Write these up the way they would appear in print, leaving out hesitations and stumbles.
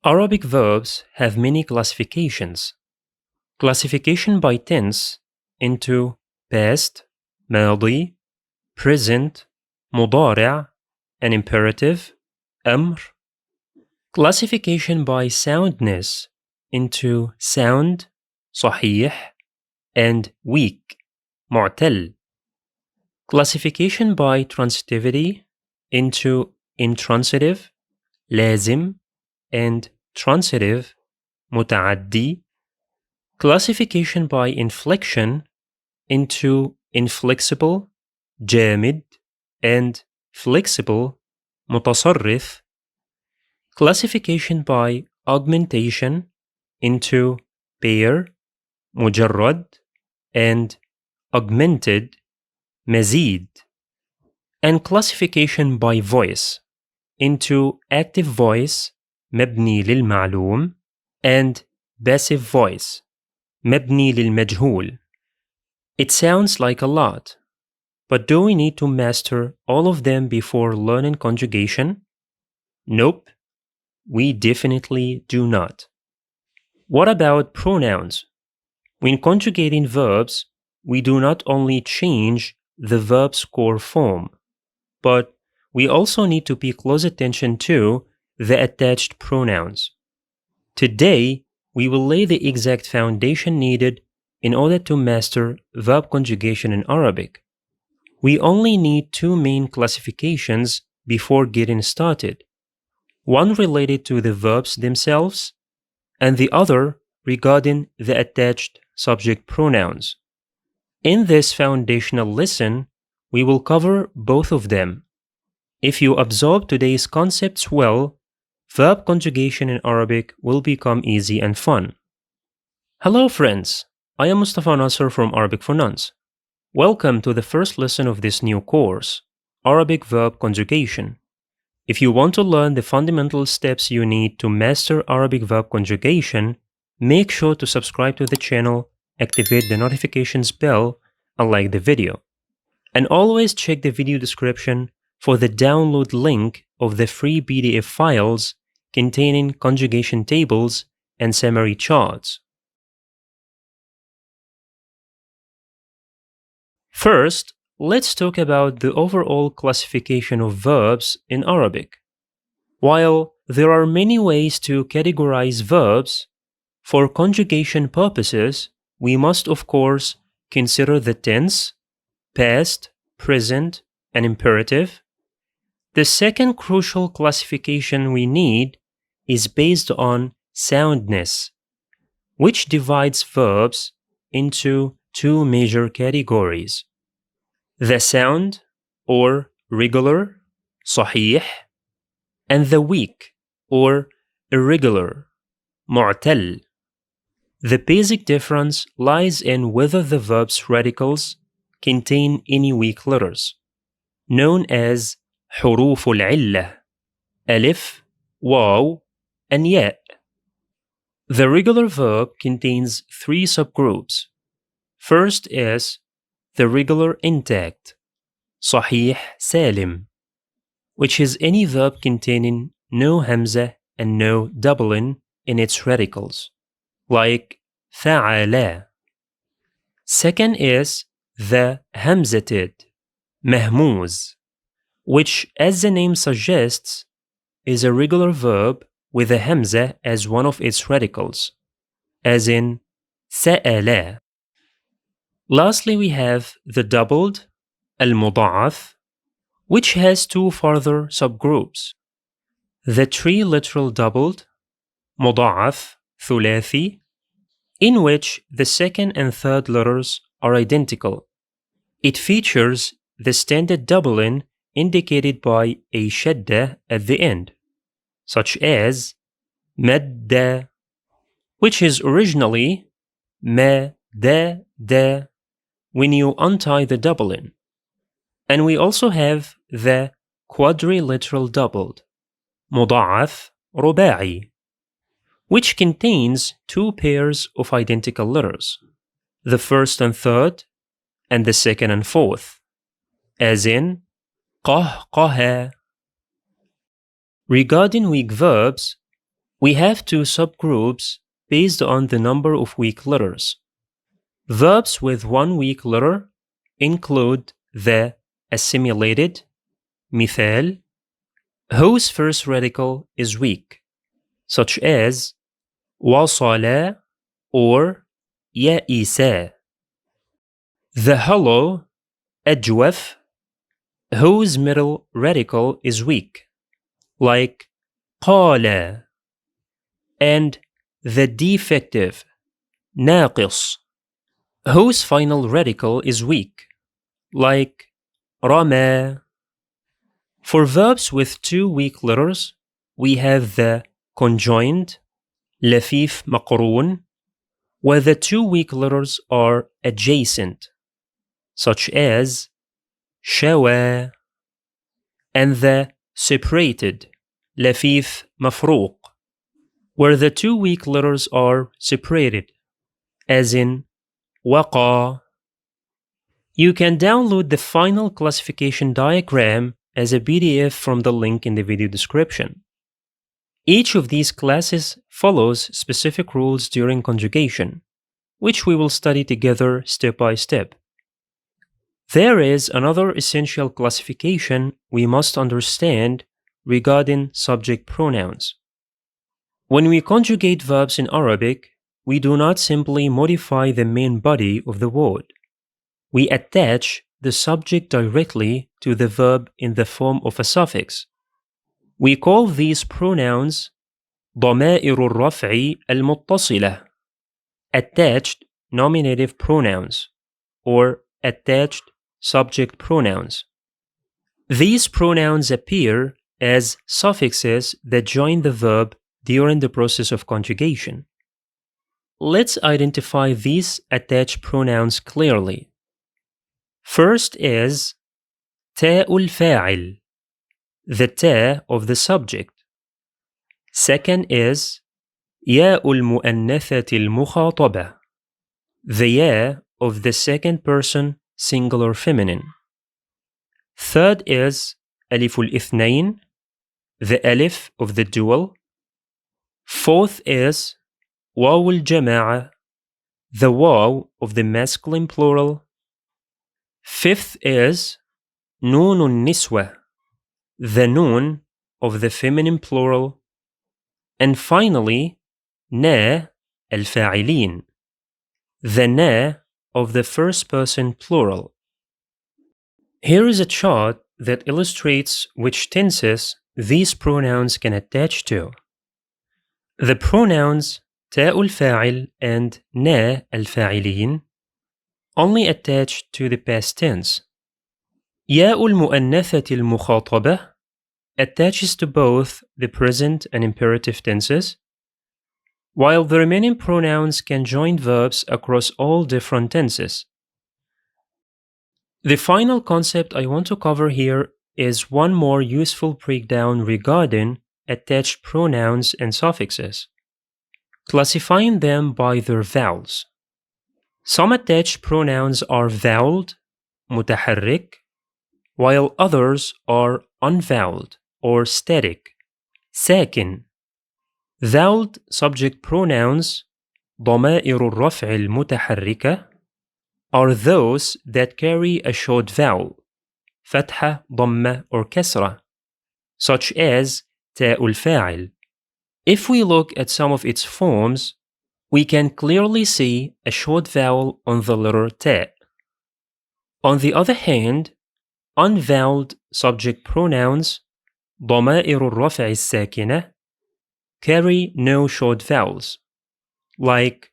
Arabic verbs have many classifications. Classification by tense into past, ماضي, present, مضارع, and imperative, أمر. Classification by soundness into sound, صحيح, and weak, معتل. Classification by transitivity into intransitive, لازم, and transitive, متعدي. Classification by inflection into inflexible, جامد, and flexible, متصرف. Classification by augmentation into pair, مجرد, and augmented, مزيد. And classification by voice into active voice, مبني للمعلوم, and passive voice, مبني للمجهول. It sounds like a lot, but do we need to master all of them before learning conjugation? Nope, we definitely do not. What about pronouns? When conjugating verbs, we do not only change the verb's core form, but we also need to pay close attention to the attached pronouns. Today, we will lay the exact foundation needed in order to master verb conjugation in Arabic. We only need two main classifications before getting started. One related to the verbs themselves, and the other regarding the attached subject pronouns. In this foundational lesson, we will cover both of them. If you absorb today's concepts well, verb conjugation in Arabic will become easy and fun. Hello friends, I am Mustafa Nasser from Arabic for Nuns. Welcome to the first lesson of this new course, Arabic Verb Conjugation. If you want to learn the fundamental steps you need to master Arabic verb conjugation, make sure to subscribe to the channel, activate the notifications bell, and like the video. And always check the video description for the download link of the free PDF files containing conjugation tables and summary charts. First, let's talk about the overall classification of verbs in Arabic. While there are many ways to categorize verbs, for conjugation purposes, we must of course consider the tense, past, present, and imperative. The second crucial classification we need is based on soundness, which divides verbs into two major categories: the sound or regular, صحيح, and the weak or irregular, معتل. The basic difference lies in whether the verb's radicals contain any weak letters, known as حروف العلة, ألف, واو, and ياء. The regular verb contains three subgroups. First is the regular intact, صحيح سالم, which is any verb containing no hamza and no doubling in its radicals, like فعلا. Second is the hamzated, مهموز, which, as the name suggests, is a regular verb with a hamza as one of its radicals, as in سألا. Lastly, we have the doubled, المضاعف, which has two further subgroups: the triliteral doubled, مضاعف, ثلاثي, in which the second and third letters are identical. It features the standard doubling indicated by a shadda at the end, such as مد, which is originally ما دا دا when you untie the doubling. And we also have the quadrilateral doubled, مضاعف رباعي, which contains two pairs of identical letters, the first and third, and the second and fourth, as in قهقه. Regarding weak verbs, We have two subgroups based on the number of weak letters. Verbs with one weak letter include the assimilated, مثال, whose first radical is weak, such as وصل or يئس. The hollow, أجوف, whose middle radical is weak, like قال. And the defective, ناقص, whose final radical is weak, like رمى. For verbs with two weak letters, we have the conjoined, لفيف مقرون, where the two weak letters are adjacent, such as شوى, and the separated, لفيف مفروق, where the two weak letters are separated, as in وقى. You can download the final classification diagram as a PDF from the link in the video description. Each of these classes follows specific rules during conjugation, which we will study together step by step. There is another essential classification we must understand regarding subject pronouns. When we conjugate verbs in Arabic, we do not simply modify the main body of the word. We attach the subject directly to the verb in the form of a suffix. We call these pronouns ضمائر الرفع المتصلة, attached nominative pronouns, or attached subject pronouns. These pronouns appear as suffixes that join the verb during the process of conjugation. Let's identify these attached pronouns clearly. First is تاء الفاعل, the ta of the subject. Second is ياء المؤنثة المخاطبة, the ya of the second person singular feminine. Third is ألف الاثنين, the alif of the dual. Fourth is واو الجماعة, the waw of the masculine plural. Fifth is نون النسوة, the noon of the feminine plural. And finally, نا الفاعلين, the na of the first person plural. Here is a chart that illustrates which tenses these pronouns can attach to. The pronouns تاء الفاعل and نا الفاعلين only attach to the past tense. ياء المؤنثة المخاطبة attaches to both the present and imperative tenses, while the remaining pronouns can join verbs across all different tenses. The final concept I want to cover here is one more useful breakdown regarding attached pronouns and suffixes, classifying them by their vowels. Some attached pronouns are voweled, متحرك, while others are unvoweled or static, ساكن. Voweled subject pronouns, ضمائر الرفع المتحركة, are those that carry a short vowel, فتحة, ضمة, or كسرة, such as تاء الفاعل. If we look at some of its forms, we can clearly see a short vowel on the letter تاء. On the other hand, unvoweled subject pronouns, ضمائر الرفع الساكنة, carry no short vowels, like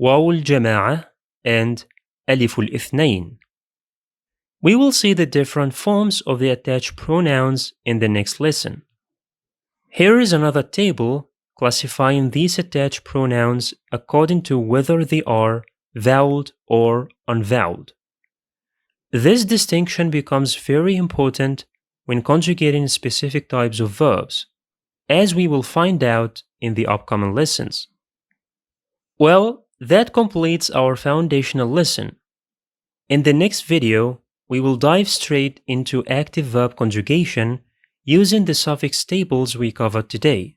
واو الجماعة and ألف الاثنين. We will see the different forms of the attached pronouns in the next lesson. Here is another table classifying these attached pronouns according to whether they are voweled or unvoweled. This distinction becomes very important when conjugating specific types of verbs, as we will find out in the upcoming lessons. Well, that completes our foundational lesson. In the next video, we will dive straight into active verb conjugation using the suffix tables we covered today.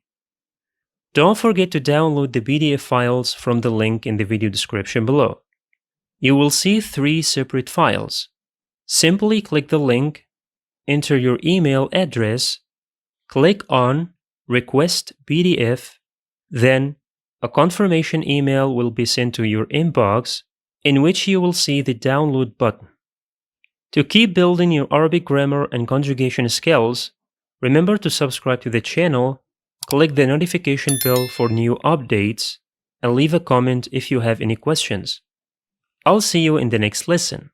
Don't forget to download the PDF files from the link in the video description below. You will see 3 separate files. Simply click the link, enter your email address, click on Request PDF, then a confirmation email will be sent to your inbox in which you will see the download button. To keep building your Arabic grammar and conjugation skills, remember to subscribe to the channel, click the notification bell for new updates, and leave a comment if you have any questions. I'll see you in the next lesson.